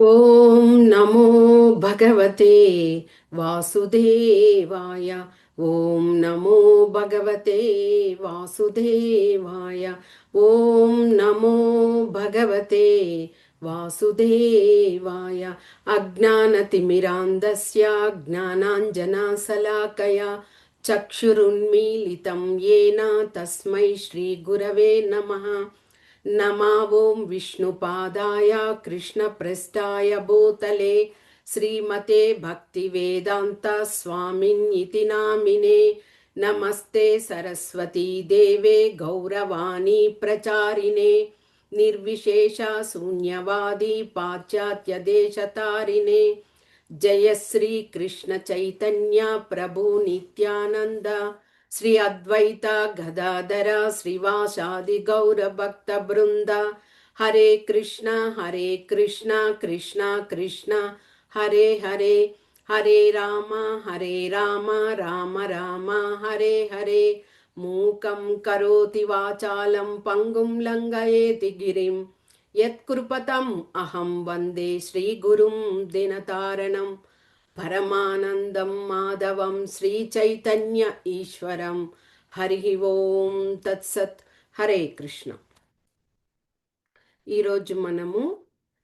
ఓం నమో భగవతే వాసుదేవాయ. ఓం నమో భగవతే వాసుదేవాయ. ఓం నమో భగవతే వాసుదేవాయ. అజ్ఞానతిమిరాంధస్య జ్ఞానాంజనశలాకయా చక్షురున్మీలితం येन తస్మై శ్రీగురవే నమః. नमा ओं विष्णुपादाय कृष्णप्रेष्ठाय भूतले श्रीमते भक्तिवेदान्त स्वामिन्निति नामिने. नमस्ते सरस्वती देवे गौरवाणी प्रचारिणे निर्विशेष शून्यवादी पाश्चात्य देशतारिणे. जय श्री कृष्ण चैतन्य प्रभु नित्यानंद श्री अद्वैत गदाधर श्रीवासादि गौर भक्त बृंद. हरे कृष्णा कृष्णा कृष्णा हरे हरे. हरे राम राम राम हरे हरे. मूकं करोति वाचालं पंगुं लंघयेति गिरिं यत्कृपतम् अहं वन्दे श्रीगुरुं दिनतारणं. పరమానందం మాధవం శ్రీ చైతన్య ఈశ్వరం. హరి ఓం తత్సత్. హరే కృష్ణ. ఈరోజు మనము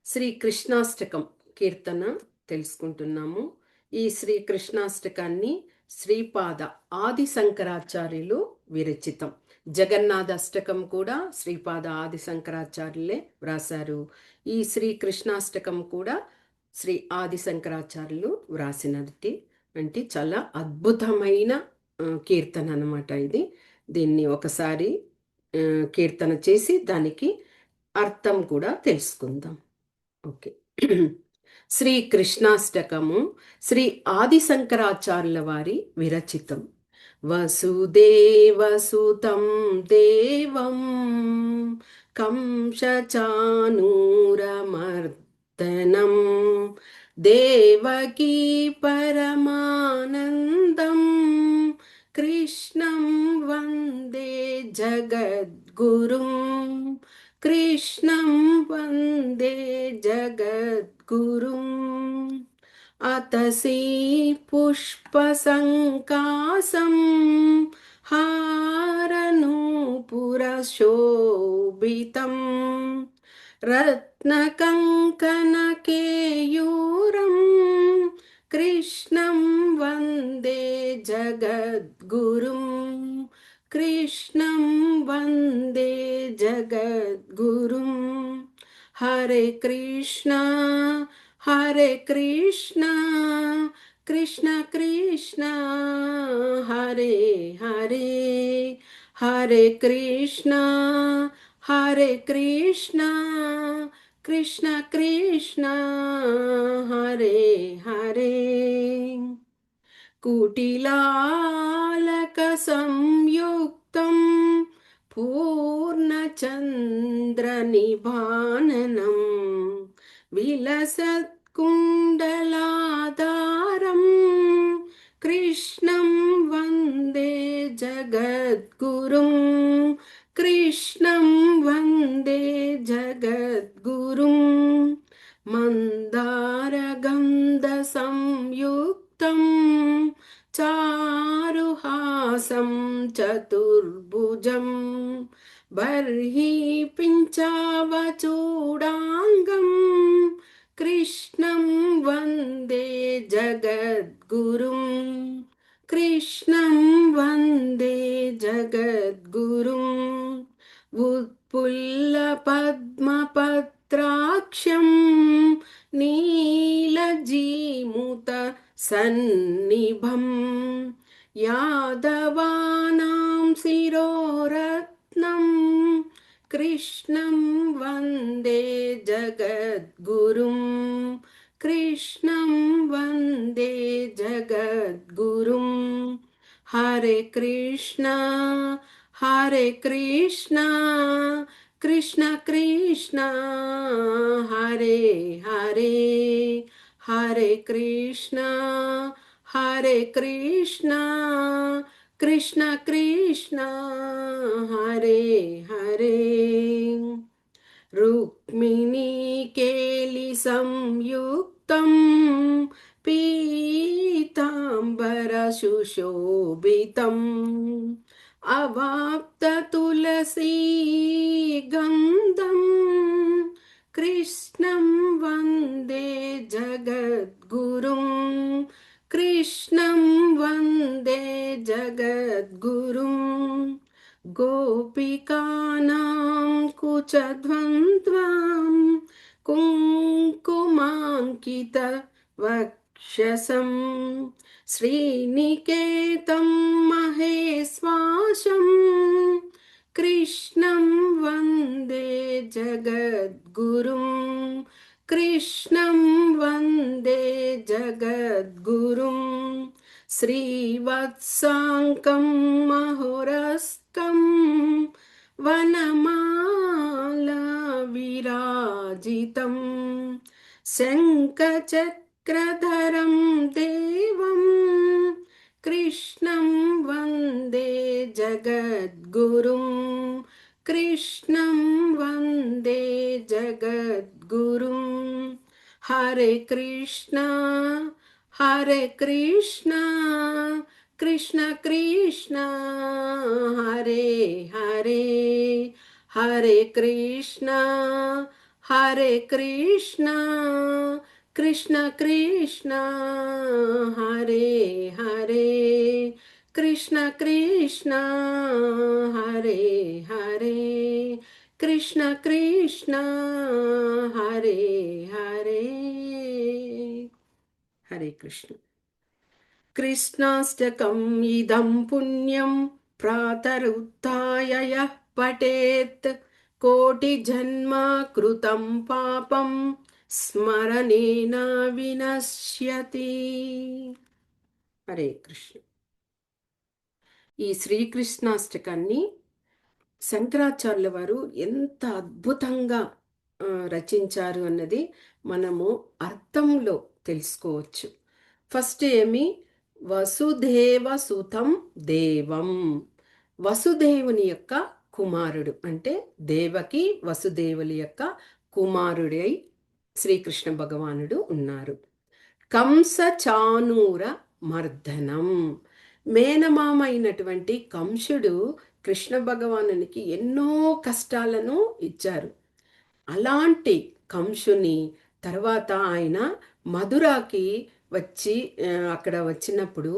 శ్రీ కృష్ణాష్టకం కీర్తన తెలుసుకుంటున్నాము. ఈ శ్రీ కృష్ణాష్టకాన్ని శ్రీపాద ఆది శంకరాచార్యులు విరచితం. జగన్నాథ అష్టకం కూడా శ్రీపాద ఆది శంకరాచార్యులే వ్రాసారు. ఈ శ్రీ కృష్ణాష్టకం కూడా శ్రీ ఆది శంకరాచార్యులు వ్రాసినది. అంటే చాలా అద్భుతమైన కీర్తన అన్నమాట ఇది. దీన్ని ఒకసారి కీర్తన చేసి దానికి అర్థం కూడా తెలుసుకుందాం. ఓకే. శ్రీ కృష్ణాష్టకము శ్రీ ఆది శంకరాచార్యుల వారి విరచితం. వసుదేవసుతం దేవం కంసచానూరమర్దనం దేవకీ పరమానందం కృష్ణం వందే జగద్గురుం. కృష్ణం వందే జగద్గురుం. అతసీ పుష్పసంకాసం హారనూపురశోభితం రత్నకంకణకేయూరం కృష్ణం వందే జగద్గురుం. కృష్ణం వందే జగద్గురుం. హరే కృష్ణ కృష్ణ కృష్ణ హరే హరే. హరే కృష్ణ కృష్ణ కృష్ణ హరే హరే. కుటిలాలక సంయుక్తం పూర్ణచంద్రనిభాననం విలసత్కుండలాధారం కృష్ణం వందే జగద్గురుం. కృష్ణం వందే జగద్గురుం. మందారగంధ సంయుక్తం చారుహాసం చతుర్భుజం బర్హి పించావచూడాంగం కృష్ణం వందే జగద్గురుం. కృష్ణం వందే జగద్గురుం. ఉత్పుల్లపద్మపత్రాక్షం నీలజీముత సన్నిభం యాదవానాం శిరోరత్నం కృష్ణం వందే జగద్గురుం. కృష్ణం వందే జగద్గురుం. హరే కృష్ణ కృష్ణ కృష్ణ హరే హరే. హరే కృష్ణ కృష్ణ కృష్ణ హరే హరే. రుక్మిణీ కేలి సంయుక్తం పీతాంబర సుశోభితం అవాప్త తులసీ గంధం కృష్ణం వందే జగద్గురుం కృష్ణం వందే జగద్గురుం గోపికానాం కుచద్వంద్వం కుంకుమాంకిత వక్షసం శ్రీనికేతం మహేశ్వాసం కృష్ణం వందే జగద్గురుం కృష్ణం వందే జగద్గురుం శ్రీవత్సాంకం మహోరస్కం వనమాలా విరాజితం శంఖచక్రధరం దేవం కృష్ణం వందే జగద్గురుం కృష్ణం వందే జగద్గురుం హరే కృష్ణ హరే కృష్ణ కృష్ణ కృష్ణ హరే హరే హరే కృష్ణ హరే కృష్ణ కృష్ణ కృష్ణ హరే హరే కృష్ణ కృష్ణ హరే హరే కృష్ణ కృష్ణ హరే హరే హరే కృష్ణ కృష్ణాష్టకం ఇదం పుణ్యం ప్రాతరుత్థాయ యః పఠేత్ కోటి జన్మ కృతం పాపం స్మరణేన వినశ్యతి. హరే కృష్ణ. ఈ శ్రీకృష్ణాష్టకాన్ని శంకరాచార్యుల వారు ఎంత అద్భుతంగా రచించారు అన్నది మనము అర్థంలో తెలుసుకోవచ్చు. ఫస్ట్ ఏమి, వసుదేవ సుతం దేవం, వసుదేవుని యొక్క కుమారుడు అంటే దేవకి వసుదేవుల యొక్క కుమారుడై శ్రీకృష్ణ భగవానుడు ఉన్నారు. కంస చానూర మర్దనం, మేనమామ అయినటువంటి కంసుడు కృష్ణ భగవానునికి ఎన్నో కష్టాలను ఇచ్చారు. అలాంటి కంసుని తర్వాత ఆయన మధురాకి వచ్చి అక్కడ వచ్చినప్పుడు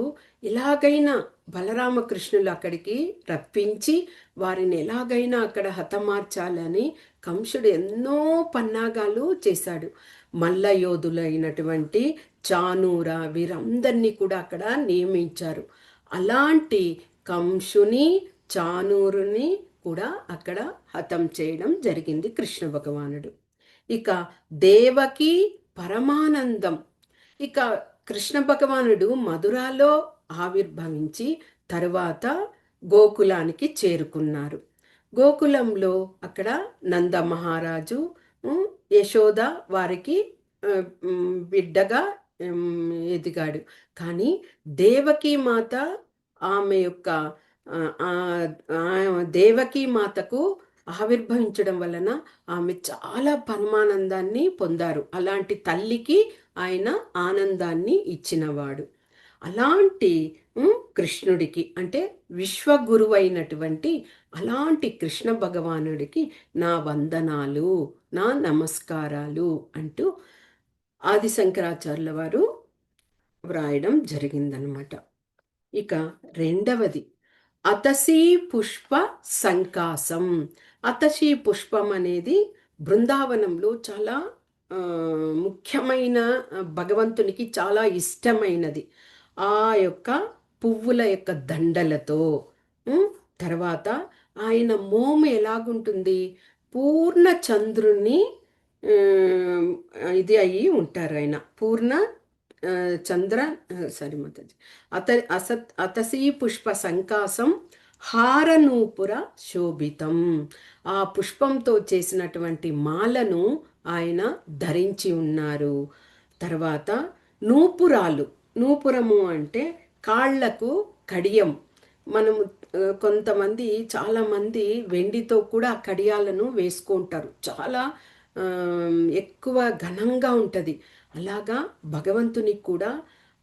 ఎలాగైనా బలరామకృష్ణులు అక్కడికి రప్పించి వారిని ఎలాగైనా అక్కడ హతమార్చాలని కంసుడు ఎన్నో పన్నాగాలు చేశాడు. మల్లయోధులైనటువంటి చానూర వీరందరినీ కూడా అక్కడ నియమించారు. అలాంటి కంసుని చానూరుని కూడా అక్కడ హతం చేయడం జరిగింది కృష్ణ భగవానుడు. ఇక దేవకి పరమానందం, ఇక కృష్ణ భగవానుడు మధురాలో ఆవిర్భవించి తరువాత గోకులానికి చేరుకున్నారు. గోకులంలో అక్కడ నంద మహారాజు యశోద వారికి బిడ్డగా ఎదిగాడు. కానీ దేవకీ మాత ఆమె యొక్క దేవకీ మాతకు ఆవిర్భవించడం వలన ఆమె చాలా పరమానందాన్ని పొందారు. అలాంటి తల్లికి ఆయన ఆనందాన్ని ఇచ్చినవాడు. అలాంటి కృష్ణుడికి అంటే విశ్వగురువు అయినటువంటి అలాంటి కృష్ణ భగవానుడికి నా వందనాలు, నా నమస్కారాలు అంటూ ఆది శంకరాచార్యుల వారు వ్రాయడం జరిగిందనమాట. ఇక రెండవది అతసీ పుష్ప సంకాసం. అతసీ పుష్పం అనేది బృందావనంలో చాలా ముఖ్యమైన, భగవంతునికి చాలా ఇష్టమైనది. ఆ యొక్క పువ్వుల యొక్క దండలతో తర్వాత ఆయన మోము ఎలాగుంటుంది, పూర్ణ చంద్రుణ్ణి ఇది అయ్యి ఉంటారు. ఆయన పూర్ణ చంద్ర సారీ మాతాజీ అతసీ పుష్ప సంకాసం హారనూపుర శోభితం. ఆ పుష్పంతో చేసినటువంటి మాలను ఆయన ధరించి ఉన్నారు. తర్వాత నూపురాలు, నూపురము అంటే కాళ్లకు కడియం. మనము కొంతమంది చాలామంది వెండితో కూడా కడియాలను వేసుకుంటారు. చాలా ఎక్కువ ఘనంగా ఉంటుంది. అలాగా భగవంతునికి కూడా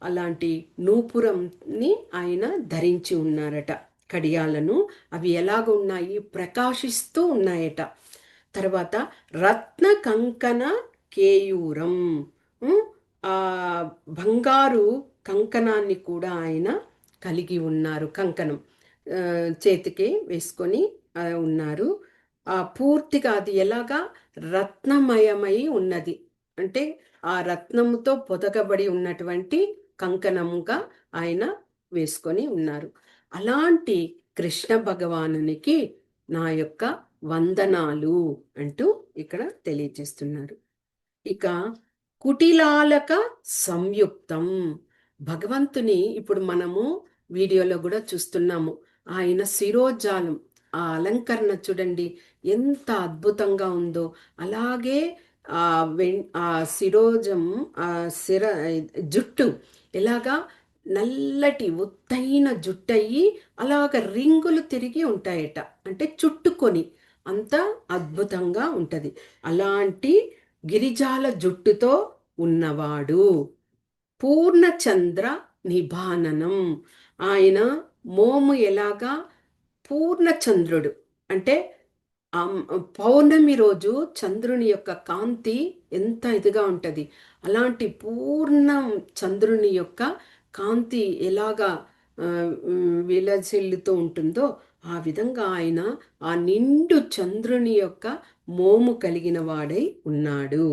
అలాంటి నూపురంని ఆయన ధరించి ఉన్నారట. కడియాలను అవి ఎలాగ ఉన్నాయి, ప్రకాశిస్తూ ఉన్నాయట. తర్వాత రత్న కంకణ కేయూరం, ఉమ్, ఆ బంగారు కంకణాన్ని కూడా ఆయన కలిగి ఉన్నారు. కంకణం ఆ, చేతికి వేసుకొని ఉన్నారు. పూర్తిగా అది ఎలాగా రత్నమయమై ఉన్నది. అంటే ఆ రత్నముతో పొదగబడి ఉన్నటువంటి కంకణముగా ఆయన వేసుకొని ఉన్నారు. అలాంటి కృష్ణ భగవానునికి నా యొక్క వందనాలు అంటూ ఇక్కడ తెలియజేస్తున్నారు. ఇక కుటిలాలక సంయుక్తం, భగవంతుని ఇప్పుడు మనము వీడియోలో కూడా చూస్తున్నాము. ఆయన శిరోజాలం, ఆ అలంకరణ చూడండి ఎంత అద్భుతంగా ఉందో. అలాగే ఆ ఆ శిరోజం, ఆ శిర జుట్టు ఎలాగా నల్లటి ఒత్తైన జుట్టయి అలాగ రింగులు తిరిగి ఉంటాయట. అంటే చుట్టుకొని అంత అద్భుతంగా ఉంటది. అలాంటి గిరిజాల జుట్టుతో ఉన్నవాడు. పూర్ణచంద్ర నిభాననం, ఆయన మోము ఎలాగా పూర్ణచంద్రుడు అంటే పౌర్ణమి రోజు చంద్రుని యొక్క కాంతి ఎంత ఇదిగా ఉంటుంది. అలాంటి పూర్ణం చంద్రుని యొక్క కాంతి ఎలాగా విలసిల్లుతూ ఉంటుందో ఆ విధంగా ఆయన ఆ నిండు చంద్రుని యొక్క మోము కలిగిన వాడై ఉన్నాడు.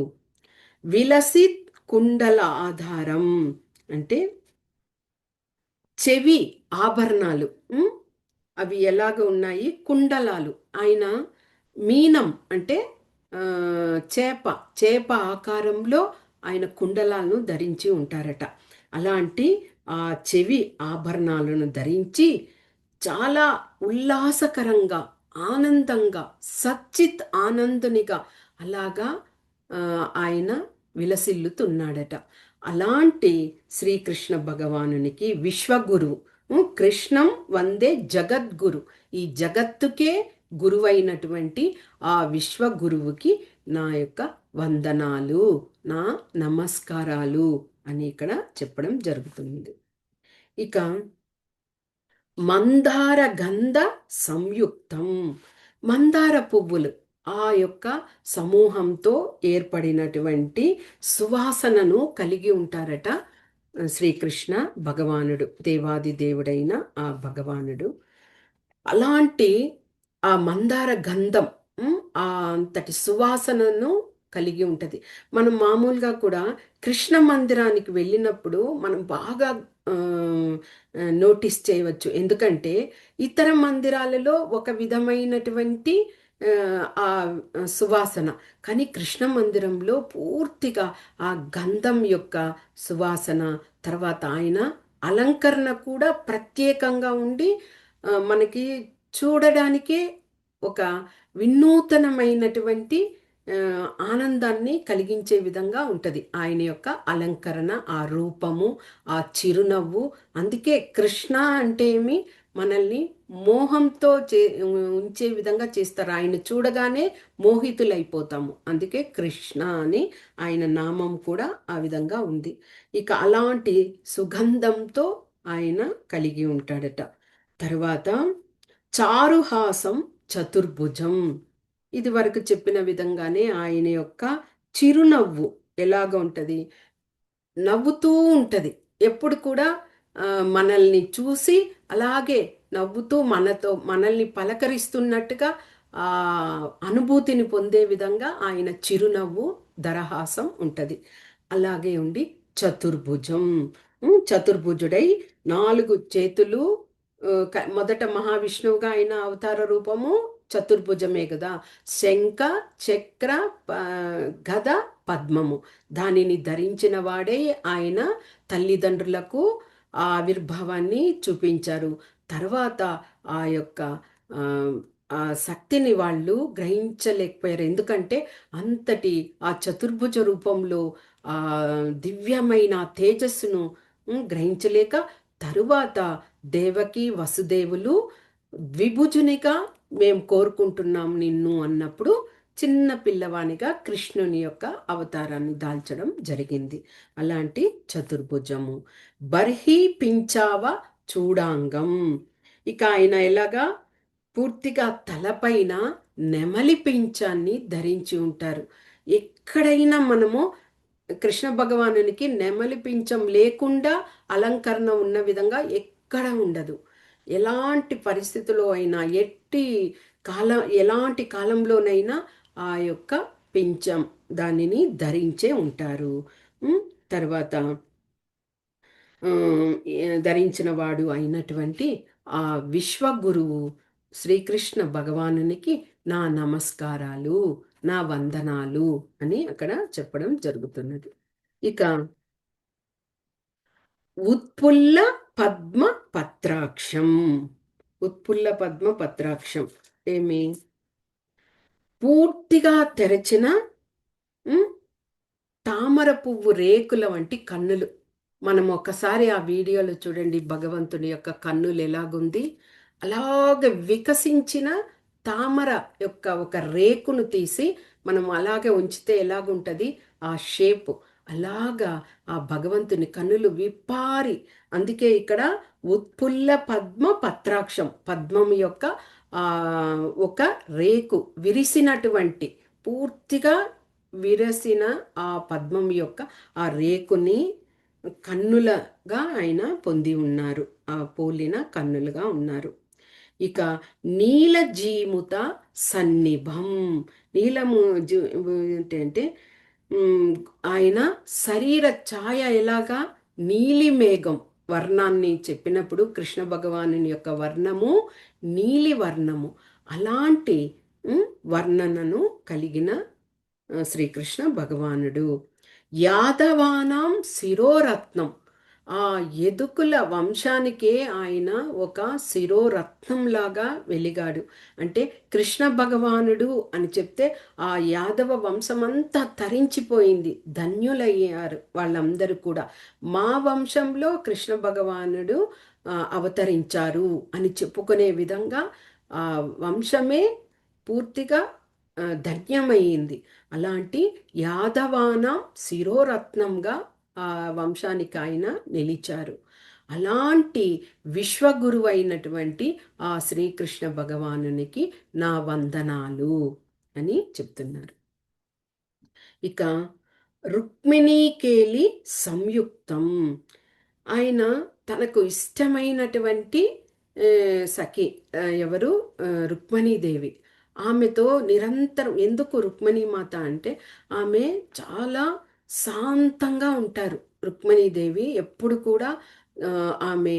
విలసిత్ కుండల ఆధారం అంటే చెవి ఆభరణాలు, అవి ఎలాగ ఉన్నాయి, కుండలాలు. ఆయన మీనం అంటే చేప, చేప ఆకారంలో ఆయన కుండలాలను ధరించి ఉంటారట. అలాంటి ఆ చెవి ఆభరణాలను ధరించి చాలా ఉల్లాసకరంగా, ఆనందంగా, సచ్చిత్ ఆనందునిగా అలాగా ఆయన విలసిల్లుతున్నాడట. అలాంటి శ్రీకృష్ణ భగవానునికి విశ్వగురు, కృష్ణం వందే జగద్గురు, ఈ జగత్తుకే గురువైనటువంటి ఆ విశ్వగురువుకి నా యొక్క వందనాలు, నా నమస్కారాలు అని ఇక్కడ చెప్పడం జరుగుతుంది. ఇక మందార గంధ సంయుక్తం, మందార పువ్వులు ఆ యొక్క సమూహంతో ఏర్పడినటువంటి సువాసనను కలిగి ఉంటారట శ్రీకృష్ణ భగవానుడు, దేవాది దేవుడైన ఆ భగవానుడు. అలాంటి ఆ మందార గంధం ఆ అంతటి సువాసనను కలిగి ఉంటుంది. మనం మామూలుగా కూడా కృష్ణ మందిరానికి వెళ్ళినప్పుడు మనం బాగా నోటీస్ చేయవచ్చు. ఎందుకంటే ఇతర మందిరాలలో ఒక విధమైనటువంటి ఆ సువాసన, కానీ కృష్ణ మందిరంలో పూర్తిగా ఆ గంధం యొక్క సువాసన, తర్వాత ఆయన అలంకరణ కూడా ప్రత్యేకంగా ఉండి మనకి చూడడానికే ఒక వినూతనమైనటువంటి ఆనందాన్ని కలిగించే విధంగా ఉంటుంది ఆయన యొక్క అలంకరణ, ఆ రూపము, ఆ చిరునవ్వు. అందుకే కృష్ణ అంటే ఏమి, మనల్ని మోహంతో ఉంచే విధంగా చేస్తారు. ఆయన చూడగానే మోహితులైపోతాము. అందుకే కృష్ణ అని ఆయన నామం కూడా ఆ విధంగా ఉంది. ఇక అలాంటి సుగంధంతో ఆయన కలిగి ఉంటాడట. తర్వాత చారుహాసం చతుర్భుజం, ఇది వరకు చెప్పిన విధంగానే ఆయన యొక్క చిరునవ్వు ఎలాగ ఉంటుంది, నవ్వుతూ ఉంటుంది. ఎప్పుడు కూడా మనల్ని చూసి అలాగే నవ్వుతూ మనల్ని పలకరిస్తున్నట్టుగా ఆ అనుభూతిని పొందే విధంగా ఆయన చిరునవ్వు, దరహాసం ఉంటుంది. అలాగే ఉండి చతుర్భుజం, చతుర్భుజుడై 4 చేతులు, మొదట మహావిష్ణువుగా ఆయన అవతార రూపము చతుర్భుజమే కదా. శంఖ, చక్ర, గద, పద్మము దానిని ధరించిన వాడే ఆయన తల్లిదండ్రులకు ఆ ఆవిర్భావాన్ని చూపించారు. తర్వాత ఆ యొక్క ఆ శక్తిని వాళ్ళు గ్రహించలేకపోయారు. ఎందుకంటే అంతటి ఆ చతుర్భుజ రూపంలో ఆ దివ్యమైన తేజస్సును గ్రహించలేక, తరువాత దేవకి వసుదేవులు ద్విభుజునిగా మేము కోరుకుంటున్నాం నిన్ను అన్నప్పుడు చిన్న పిల్లవానిగా కృష్ణుని యొక్క అవతారాన్ని దాల్చడం జరిగింది. అలాంటి చతుర్భుజము. బర్హి పించావ చూడాంగం. ఇక ఆయన ఎలాగా పూర్తిగా తలపైన నెమలి పించాన్ని ధరించి ఉంటారు. ఎక్కడైనా మనము కృష్ణ భగవానునికి నెమలి పించం లేకుండా అలంకరణ ఉన్న విధంగా ఎక్కడ ఉండదు. ఎలాంటి పరిస్థితుల్లో అయినా, ఎలాంటి కాలంలోనైనా ఆ యొక్క పించం దానిని ధరించే ఉంటారు. తర్వాత ధరించిన వాడు అయినటువంటి ఆ విశ్వగురువు శ్రీకృష్ణ భగవానునికి నా నమస్కారాలు, నా వందనాలు అని అక్కడ చెప్పడం జరుగుతున్నది. ఇక ఉత్పుల్ల పద్మ పత్రాక్షం. ఉత్పుల్ల పద్మ పత్రాక్షం ఏమి? పూర్తిగా తెరచిన తామర పువ్వు రేకుల వంటి కన్నులు. మనం ఒకసారి ఆ వీడియోలో చూడండి, భగవంతుని యొక్క కన్నులు ఎలాగుంది. అలాగ వికసించిన తామర యొక్క ఒక రేకును తీసి మనం అలాగే ఉంచితే ఎలాగుంటుంది ఆ షేపు, అలాగా ఆ భగవంతుని కన్నులు విప్పారి. అందుకే ఇక్కడ ఉత్పుల్ల పద్మ పత్రాక్షం, పద్మం యొక్క ఒక రేకు విరిసినటువంటి, పూర్తిగా విరసిన ఆ పద్మం యొక్క ఆ రేకుని కన్నులుగా ఆయన పొంది ఉన్నారు. ఆ పోలిన కన్నులుగా ఉన్నారు. ఇక నీలజీముత సన్నిభం. నీలము ఏంటంటే ఆయన శరీర ఛాయ ఎలాగా నీలి మేఘం వర్ణాన్ని చెప్పినప్పుడు కృష్ణ భగవాను యొక్క వర్ణము నీలి వర్ణము. అలాంటి వర్ణనను కలిగిన శ్రీకృష్ణ భగవానుడు. యాదవానాం శిరోరత్నం. ఆ యదుకుల వంశానికే ఆయన ఒక శిరోరత్నంలాగా వెలిగాడు. అంటే కృష్ణ భగవానుడు అని చెప్తే ఆ యాదవ వంశమంతా తరించిపోయింది, ధన్యులయ్యారు వాళ్ళందరూ కూడా. మా వంశంలో కృష్ణ భగవానుడు అవతరించారు అని చెప్పుకునే విధంగా ఆ వంశమే పూర్తిగా ధన్యమైంది. అలాంటి యాదవాన శిరోరత్నంగా ఆ వంశానికి ఆయన నిలిచారు. అలాంటి విశ్వగురువు అయినటువంటి ఆ శ్రీకృష్ణ భగవానునికి నా వందనాలు అని చెప్తున్నారు. ఇక రుక్మిణీకేలి సంయుక్తం. ఆయన తనకు ఇష్టమైనటువంటి సఖి ఎవరు? రుక్మిణీదేవి. ఆమెతో నిరంతరం, ఎందుకు రుక్మిణీ మాత అంటే ఆమె చాలా శాంతంగా ఉంటారు. రుక్మిణీదేవి ఎప్పుడు కూడా ఆమె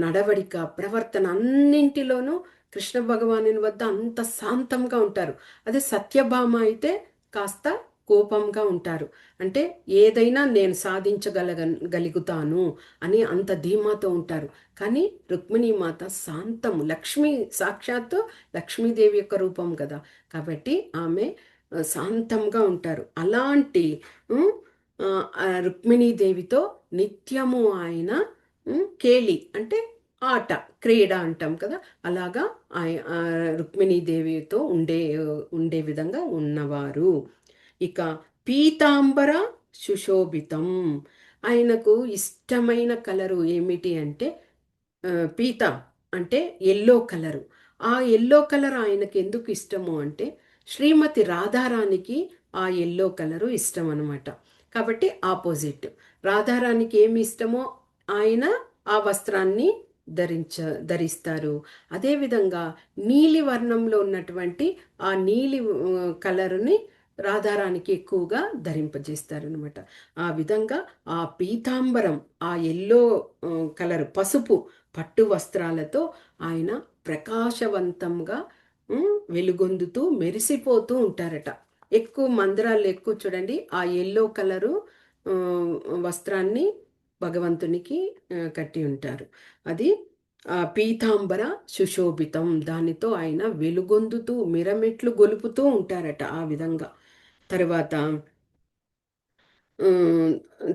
నడవడిక, ప్రవర్తన అన్నింటిలోనూ కృష్ణ భగవానుని వద్ద అంత శాంతంగా ఉంటారు. అదే సత్యభామ అయితే కాస్త కోపంగా ఉంటారు. అంటే ఏదైనా నేను సాధించగలుగుతాను అని అంత ధీమాతో ఉంటారు. కానీ రుక్మిణీ మాత శాంతము, లక్ష్మి, సాక్షాత్తు లక్ష్మీదేవి యొక్క రూపం కదా, కాబట్టి ఆమె శాంతంగా ఉంటారు. అలాంటి రుక్మిణీదేవితో నిత్యము ఆయన కేలి అంటే ఆట, క్రీడ అంటాం కదా, అలాగా రుక్మిణీదేవితో ఉండే విధంగా ఉన్నవారు. ఇక పీతాంబర సుశోభితం. ఆయనకు ఇష్టమైన కలరు ఏమిటి అంటే పీత అంటే ఎల్లో కలరు. ఆ ఎల్లో కలర్ ఆయనకి ఎందుకు ఇష్టము అంటే శ్రీమతి రాధారానికి ఆ ఎల్లో కలరు ఇష్టం అనమాట. కాబట్టి ఆపోజిట్, రాధారానికి ఏమి ఇష్టమో ఆయన ఆ వస్త్రాన్ని ధరిస్తారు. అదేవిధంగా నీలి వర్ణంలో ఉన్నటువంటి ఆ నీలి కలరుని రాధారానికి ఎక్కువగా ధరింపజేస్తారనమాట. ఆ విధంగా ఆ పీతాంబరం, ఆ ఎల్లో కలర్ పసుపు పట్టు వస్త్రాలతో ఆయన ప్రకాశవంతంగా వెలుగొందుతూ మెరిసిపోతూ ఉంటారట. ఎక్కువ మందిరాలు ఎక్కువ చూడండి ఆ ఎల్లో కలరు వస్త్రాన్ని భగవంతునికి కట్టి ఉంటారు. అది పీతాంబర సుశోభితం. దానితో ఆయన వెలుగొందుతూ మిరమెట్లు గొలుపుతూ ఉంటారట ఆ విధంగా. తర్వాత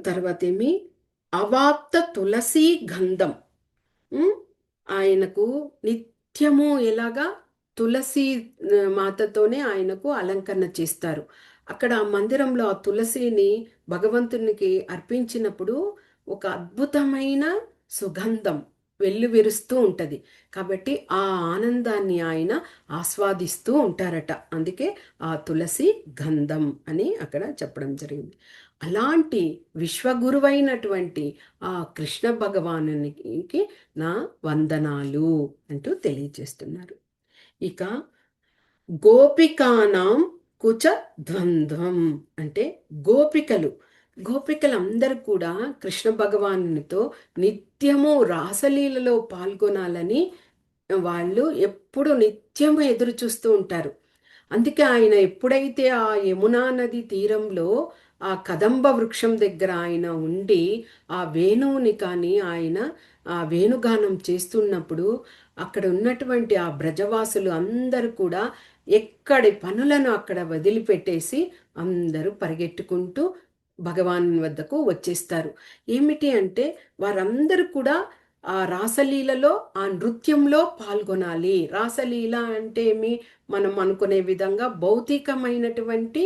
తర్వాత ఏమి అవాప్త తులసి గంధం. ఆయనకు నిత్యము ఎలాగా తులసి మాతతోనే ఆయనకు అలంకరణ చేస్తారు. అక్కడ ఆ మందిరంలో ఆ తులసిని భగవంతునికి అర్పించినప్పుడు ఒక అద్భుతమైన సుగంధం వెల్లువిరుస్తూ ఉంటది. కాబట్టి ఆ ఆనందాన్ని ఆయన ఆస్వాదిస్తూ ఉంటారట. అందుకే ఆ తులసి గంధం అని అక్కడ చెప్పడం జరిగింది. అలాంటి విశ్వగురువైనటువంటి ఆ కృష్ణ భగవానునికి నా వందనాలు అంటూ తెలియజేస్తున్నారు. ఇక గోపికానాం కుచ ద్వంద్వం అంటే గోపికలు గోపికలందరూ కూడా కృష్ణ భగవానునితో నిత్యము రాసలీలలో పాల్గొనాలని వాళ్ళు ఎప్పుడు నిత్యము ఎదురు చూస్తూ ఉంటారు. అందుకే ఆయన ఎప్పుడైతే ఆ యమునా నది తీరంలో ఆ కదంబ వృక్షం దగ్గర ఆయన ఉండి ఆ వేణువుని కానీ ఆయన ఆ వేణుగానం చేస్తున్నప్పుడు అక్కడ ఉన్నటువంటి ఆ బ్రజవాసులు అందరూ కూడా ఎక్కడి పనులను అక్కడ వదిలిపెట్టేసి అందరూ పరిగెట్టుకుంటూ భగవాన్ వద్దకు వచ్చేస్తారు. ఏమిటి అంటే వారందరూ కూడా ఆ రాసలీలలో ఆ నృత్యంలో పాల్గొనాలి. రాసలీల అంటే ఏమి, మనం అనుకునే విధంగా భౌతికమైనటువంటి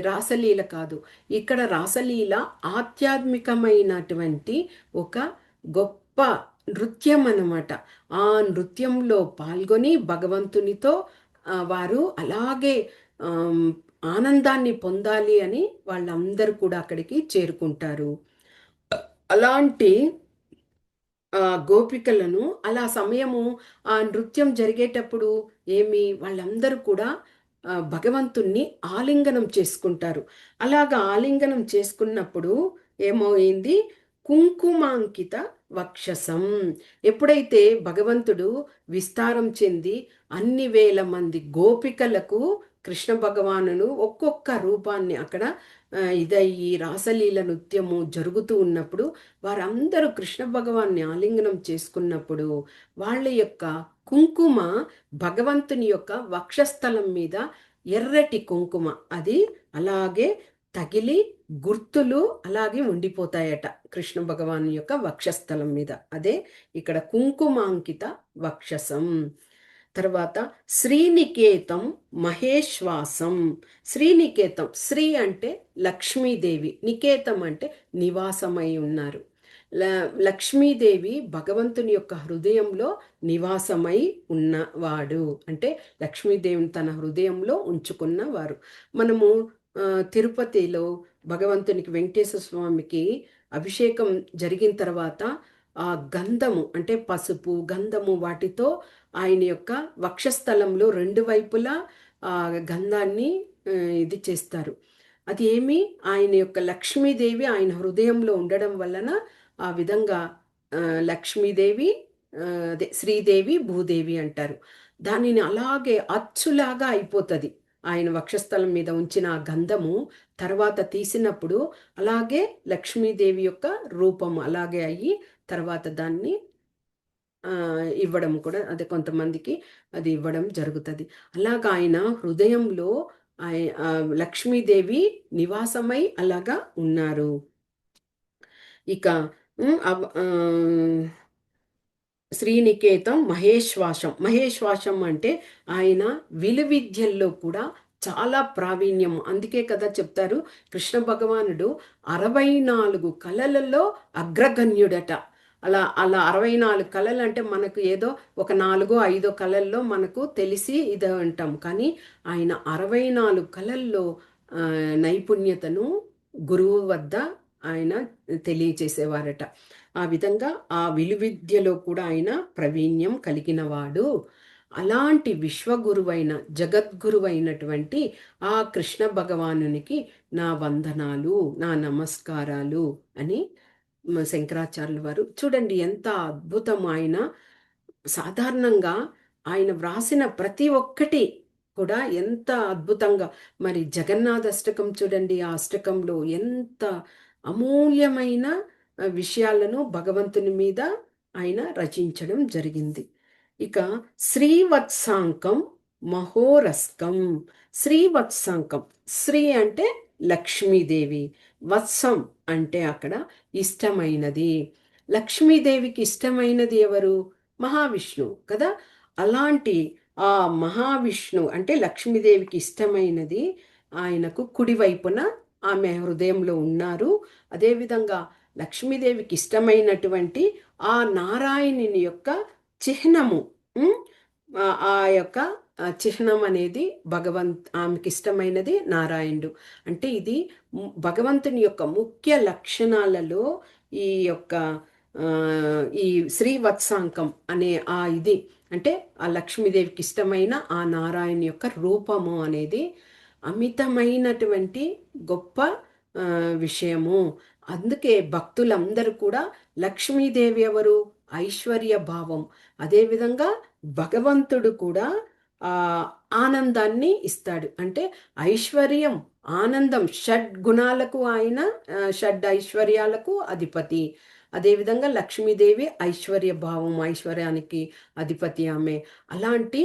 రాసలీల కాదు. ఇక్కడ రాసలీల ఆధ్యాత్మికమైనటువంటి ఒక గొప్ప నృత్యం అన్నమాట. ఆ నృత్యంలో పాల్గొని భగవంతునితో వారు అలాగే ఆమ్, ఆనందాన్ని పొందాలి అని వాళ్ళందరూ కూడా అక్కడికి చేరుకుంటారు. అలాంటి గోపికలను అలా సమయము ఆ నృత్యం జరిగేటప్పుడు వాళ్ళందరూ కూడా భగవంతుణ్ణి ఆలింగనం చేసుకుంటారు. అలాగా ఆలింగనం చేసుకున్నప్పుడు ఏమైంది, కుంకుమాంకిత వక్షసం. ఎప్పుడైతే భగవంతుడు విస్తారం చెంది అన్ని వేల మంది గోపికలకు కృష్ణ భగవానుడు ఒక్కొక్క రూపాన్ని అక్కడ ఇదయ్యి రాసలీల నృత్యము జరుగుతూ ఉన్నప్పుడు వారందరూ కృష్ణ భగవాన్ని ఆలింగనం చేసుకున్నప్పుడు వాళ్ళ యొక్క కుంకుమ భగవంతుని యొక్క వక్షస్థలం మీద ఎర్రటి కుంకుమ అది అలాగే తగిలి గుర్తులు అలాగే ఉండిపోతాయట కృష్ణ భగవాన్ యొక్క వక్షస్థలం మీద. అదే ఇక్కడ కుంకుమాంకిత వక్షసం. తర్వాత శ్రీనికేతం మహేశ్వాసం. శ్రీనికేతం, శ్రీ అంటే లక్ష్మీదేవి, నికేతం అంటే నివాసమై ఉన్నారు. లక్ష్మీదేవి భగవంతుని యొక్క హృదయంలో నివాసమై ఉన్నవాడు అంటే లక్ష్మీదేవిని తన హృదయంలో ఉంచుకున్నవారు. మనము తిరుపతిలో భగవంతునికి వెంకటేశ్వర స్వామికి అభిషేకం జరిగిన తర్వాత ఆ గంధము అంటే పసుపు గంధము వాటితో ఆయన యొక్క వక్షస్థలంలో రెండు వైపులా ఆ గంధాన్ని ఇది చేస్తారు. అది ఏమి, ఆయన యొక్క లక్ష్మీదేవి ఆయన హృదయంలో ఉండడం వలన ఆ విధంగా లక్ష్మీదేవి అదే శ్రీదేవి భూదేవి అంటారు. దానిని అలాగే అచ్చులాగా అయిపోతుంది. ఆయన వక్షస్థలం మీద ఉంచిన ఆ గంధము తర్వాత తీసినప్పుడు అలాగే లక్ష్మీదేవి యొక్క రూపం అలాగే అయ్యి తర్వాత దాన్ని ఇవ్వడం కూడా అదే కొంతమందికి అది ఇవ్వడం జరుగుతుంది. అలాగా ఆయన హృదయంలో లక్ష్మీదేవి నివాసమై అలాగా ఉన్నారు. ఇక శ్రీనికేతం మహేశ్వాసం. మహేశ్వాసం అంటే ఆయన విలువిద్యల్లో కూడా చాలా ప్రావీణ్యం. అందుకే కదా చెప్తారు కృష్ణ భగవానుడు 64 కళలలో అగ్రగణ్యుడట. అలా అలా 64 కళలు అంటే మనకు ఏదో ఒక 4-5 కళల్లో మనకు తెలిసి ఇది అంటాం. కానీ ఆయన 64 కళల్లో నైపుణ్యతను గురువు వద్ద ఆయన తెలియచేసేవారట. ఆ విధంగా ఆ విలువిద్యలో కూడా ఆయన ప్రవీణ్యం కలిగినవాడు. అలాంటి విశ్వగురువైన జగద్గురువైనటువంటి ఆ కృష్ణ భగవానునికి నా వందనాలు, నా నమస్కారాలు అని శంకరాచార్యుల వారు చూడండి ఎంత అద్భుతం. ఆయన సాధారణంగా ఆయన వ్రాసిన ప్రతి ఒక్కటి కూడా ఎంత అద్భుతంగా, మరి జగన్నాథ అష్టకం చూడండి, ఆ అష్టకంలో ఎంత అమూల్యమైన విషయాలను భగవంతుని మీద ఆయన రచించడం జరిగింది. ఇక శ్రీవత్సాంకం మహోరస్కం. శ్రీవత్సాంకం, శ్రీ అంటే లక్ష్మీదేవి, వత్సం అంటే అక్కడ ఇష్టమైనది. లక్ష్మీదేవికి ఇష్టమైనది ఎవరు? మహావిష్ణువు కదా. అలాంటి ఆ మహావిష్ణు అంటే లక్ష్మీదేవికి ఇష్టమైనది ఆయనకు కుడివైపున ఆమె హృదయంలో ఉన్నారు. అదేవిధంగా లక్ష్మీదేవికి ఇష్టమైనటువంటి ఆ నారాయణుని యొక్క చిహ్నము, ఉమ్, ఆ యొక్క చిహ్నం అనేది ఆమెకి ఇష్టమైనది నారాయణుడు. అంటే ఇది భగవంతుని యొక్క ముఖ్య లక్షణాలలో ఈ యొక్క ఆ, ఈ శ్రీవత్సాంకం అనే ఇది అంటే ఆ లక్ష్మీదేవికి ఇష్టమైన ఆ నారాయణ యొక్క రూపము అనేది అమితమైనటువంటి గొప్ప ఆ, విషయము. అందుకే భక్తులందరూ కూడా లక్ష్మీదేవి ఎవరు? ఐశ్వర్య భావం. అదేవిధంగా భగవంతుడు కూడా ఆ ఆనందాన్ని ఇస్తాడు. అంటే ఐశ్వర్యం, ఆనందం, షడ్ గుణాలకు ఆయన, షడ్ ఐశ్వర్యాలకు అధిపతి. అదేవిధంగా లక్ష్మీదేవి ఐశ్వర్య భావం, ఐశ్వర్యానికి అధిపతి ఆమె. అలాంటి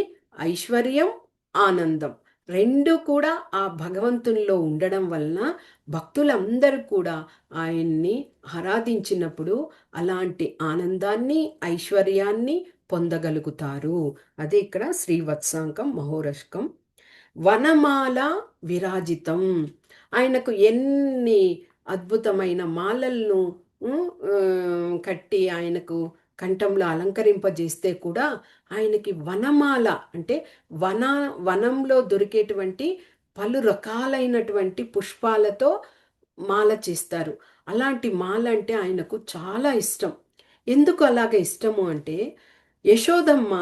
ఐశ్వర్యం, ఆనందం రెండు కూడా ఆ భగవంతునిలో ఉండడం వలన భక్తులందరూ కూడా ఆయన్ని ఆరాధించినప్పుడు అలాంటి ఆనందాన్ని, ఐశ్వర్యాన్ని పొందగలుగుతారు. అదే ఇక్కడ శ్రీవత్సాంకం మహోరష్కం. వనమాల విరాజితం. ఆయనకు ఎన్ని అద్భుతమైన మాలలను కట్టి ఆయనకు కంఠంలో అలంకరింపజేస్తే కూడా ఆయనకి వనమాల అంటే వన వనంలో దొరికేటువంటి పలు రకాలైనటువంటి పుష్పాలతో మాల చేస్తారు. అలాంటి మాల అంటే ఆయనకు చాలా ఇష్టం. ఎందుకు అలాగ ఇష్టము అంటే యశోదమ్మ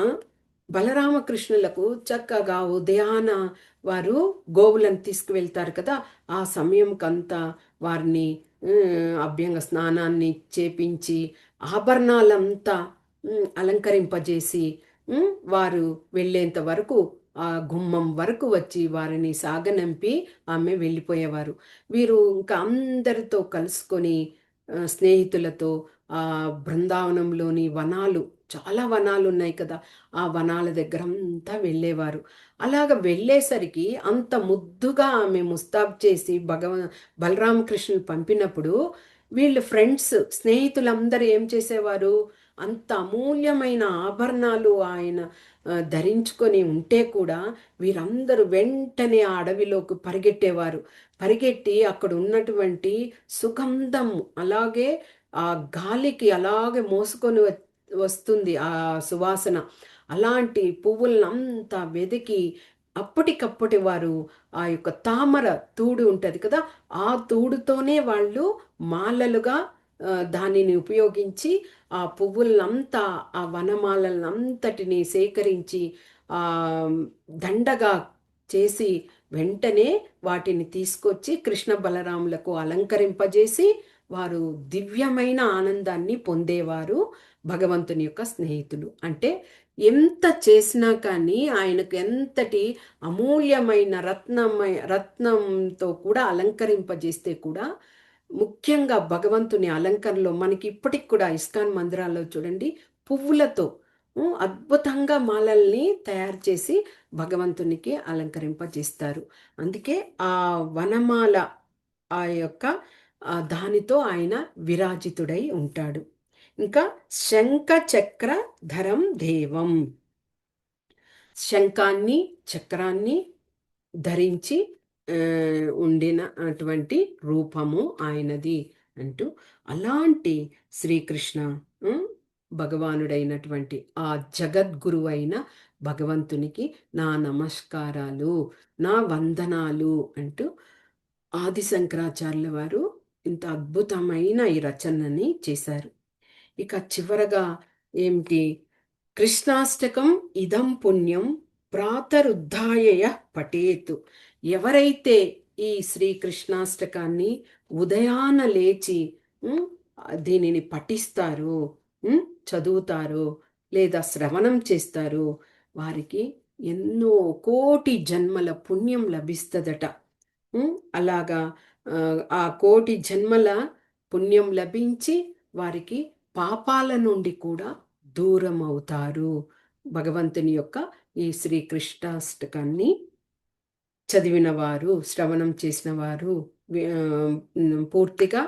బలరామకృష్ణులకు చక్కగా ఉదయాన వారు గోవులను తీసుకువెళ్తారు కదా, ఆ సమయంకంతా వారిని అభ్యంగ స్నానాన్ని చేపించి ఆభరణాలంతా అలంకరింపజేసి వారు వెళ్ళేంత వరకు ఆ గుమ్మం వరకు వచ్చి వారిని సాగనంపి ఆమె వెళ్ళిపోయేవారు. వీరు ఇంకా అందరితో కలుసుకొని స్నేహితులతో ఆ బృందావనంలోని వనాలు, చాలా వనాలు ఉన్నాయి కదా, ఆ వనాల దగ్గర అంతా వెళ్ళేవారు. అలాగ వెళ్ళేసరికి అంత ముద్దుగా ఆమె ముస్తాబ్ చేసి బలరామకృష్ణుని పంపినప్పుడు వీళ్ళు ఫ్రెండ్స్, స్నేహితులందరూ ఏం చేసేవారు? అంత అమూల్యమైన ఆభరణాలు ఆయన ధరించుకొని ఉంటే కూడా వీరందరూ వెంటనే ఆ అడవిలోకి పరిగెట్టేవారు. పరిగెట్టి అక్కడ ఉన్నటువంటి సుగంధం అలాగే ఆ గాలికి అలాగే మోసుకొని వస్తుంది ఆ సువాసన. అలాంటి పువ్వులనంతా వెతికి అప్పటికప్పటి వారు ఆ యొక్క తామర తూడు ఉంటుంది కదా, ఆ తూడుతోనే వాళ్ళు మాలలుగా దానిని ఉపయోగించి ఆ పువ్వులనంతా, ఆ వనమాలనంతటిని సేకరించి ఆ దండగా చేసి వెంటనే వాటిని తీసుకొచ్చి కృష్ణ బలరాములకు అలంకరింపజేసి వారు దివ్యమైన ఆనందాన్ని పొందేవారు భగవంతుని యొక్క స్నేహితులు. అంటే ఎంత చేసినా కానీ ఆయనకు ఎంతటి అమూల్యమైన రత్నంతో కూడా అలంకరింపజేస్తే కూడా, ముఖ్యంగా భగవంతుని అలంకరణలో మనకి ఇప్పటికి కూడా ఇస్కాన్ మందిరాల్లో చూడండి పువ్వులతో అద్భుతంగా మాలల్ని తయారు చేసి భగవంతునికి అలంకరింపజేస్తారు. అందుకే ఆ వనమాల ఆ యొక్క దానితో ఆయన విరాజితుడై ఉంటాడు. ఇంకా శంఖ చక్ర ధరం దేవం. శంఖాన్ని, చక్రాన్ని ధరించి ఉండిన అటువంటి రూపము ఆయనది అంటూ, అలాంటి శ్రీకృష్ణ భగవానుడైనటువంటి ఆ జగద్గురు అయిన భగవంతునికి నా నమస్కారాలు, నా వందనాలు అంటూ ఆది శంకరాచార్యుల వారు ఇంత అద్భుతమైన ఈ రచనని చేశారు. ఇక చివరగా ఏమిటి? కృష్ణాష్టకం ఇదం పుణ్యం ప్రాతరుద్ధాయయ పఠేతు. ఎవరైతే ఈ శ్రీకృష్ణాష్టకాన్ని ఉదయాన లేచి దీనిని పఠిస్తారో, చదువుతారో లేదా శ్రవణం చేస్తారో వారికి ఎన్నో కోటి జన్మల పుణ్యం లభిస్తుందట. అలాగా ఆ కోటి జన్మల పుణ్యం లభించి వారికి పాపాల నుండి కూడా దూరం అవుతారు. భగవంతుని యొక్క ఈ శ్రీకృష్ణాష్టకాన్ని చదివిన వారు, శ్రవణం చేసిన వారు, పూర్తిగా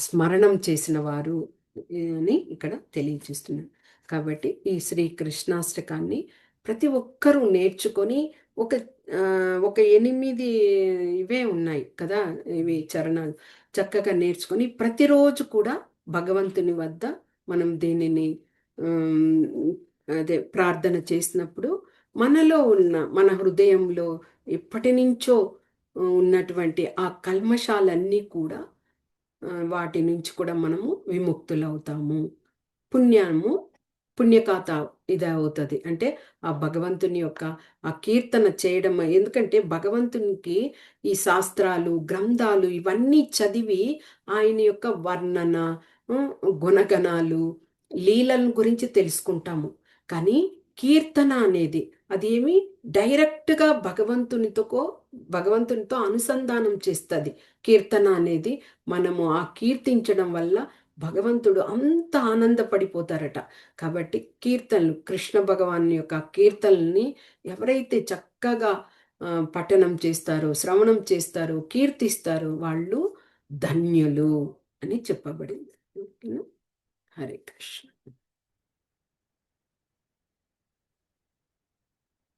స్మరణం చేసిన వారు అని ఇక్కడ తెలియజేస్తున్నారు. కాబట్టి ఈ శ్రీకృష్ణాష్టకాన్ని ప్రతి ఒక్కరూ నేర్చుకొని ఒక ఒక 8 ఇవే ఉన్నాయి కదా! ఇవి చరణాలు. చక్కగా నేర్చుకొని ప్రతిరోజు కూడా భగవంతుని వద్ద మనం దీనిని హ్మ్, అదే ప్రార్థన చేసినప్పుడు మనలో ఉన్న మన హృదయంలో ఎప్పటినుంచో ఉన్నటువంటి ఆ కల్మషాలన్నీ కూడా వాటి నుంచి కూడా మనము విముక్తులవుతాము. పుణ్యము పుణ్యఖాత ఇదవుతది. అంటే ఆ భగవంతుని యొక్క ఆ కీర్తన చేయడం ఎందుకంటే భగవంతునికి ఈ శాస్త్రాలు, గ్రంథాలు ఇవన్నీ చదివి ఆయన యొక్క వర్ణన, హ్మ్, గుణగణాలు, లీలల గురించి తెలుసుకుంటాము. కానీ కీర్తన అనేది అదేమి డైరెక్ట్‌గా భగవంతునితో అనుసంధానం చేస్తది. కీర్తన అనేది మనము ఆ కీర్తించడం వల్ల భగవంతుడు అంత ఆనందపడిపోతారట. కాబట్టి కీర్తనలు కృష్ణ భగవాన్ యొక్క కీర్తనల్ని ఎవరైతే చక్కగా పఠనం చేస్తారో, శ్రవణం చేస్తారో, కీర్తిస్తారో వాళ్ళు ధన్యులు అని చెప్పబడింది. ఓకేనా? హరే కృష్ణ.